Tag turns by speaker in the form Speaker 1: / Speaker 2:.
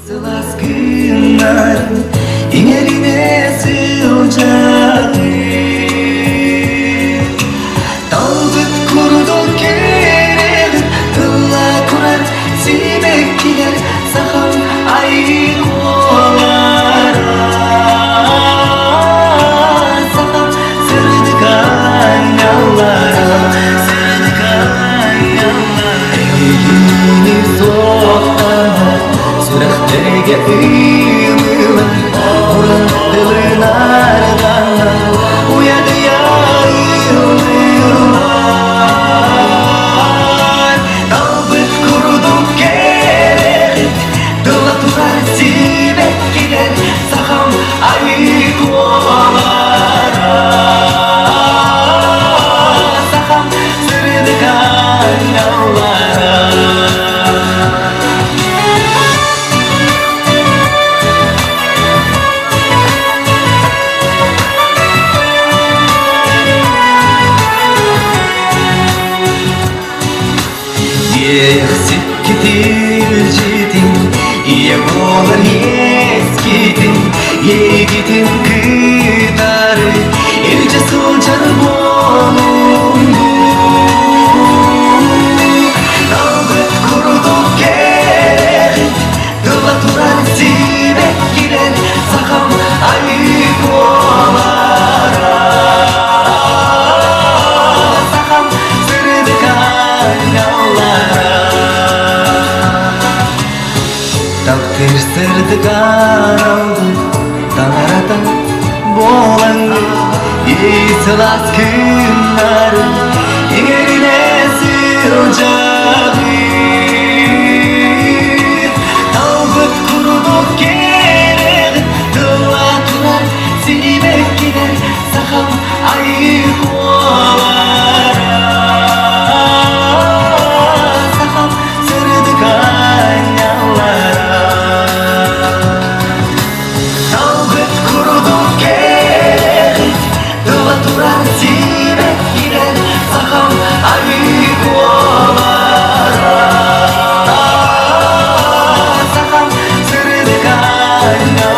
Speaker 1: Сылас күннәрен иңеріне сылжады Талбыт күрді керек Тылла күрәр сибек келер Сақам айыр олара Сақам сырдық айналара Сырдық айналара Егені соқтанар Сүрәхтерге үймілер Ұрын дылынар ғанар Уяды яйылар Талбыт күрді керек Дыла тұрар сибек келер Сақам айық олара Сақам сырдық айналара Ехсіп кетер жетің Ие болар ескетің Егетін күтары Елже сұлжар болуңду Талбыт күрді керек Дыла тұрар сибек келер Сақам айық олара Сақам сырдық айналара Тағдыр сырдық аралды Таңарата болаңды Есілас күннары Еңеріне сылжады Талбыт күрді керек Дыла тұрар сибек келер Сақам айық олара Сақам сырдық айналара Талбыт күрді керек Дыла тұрар сибек келер Сақам айық олара Сақам сырдық айналара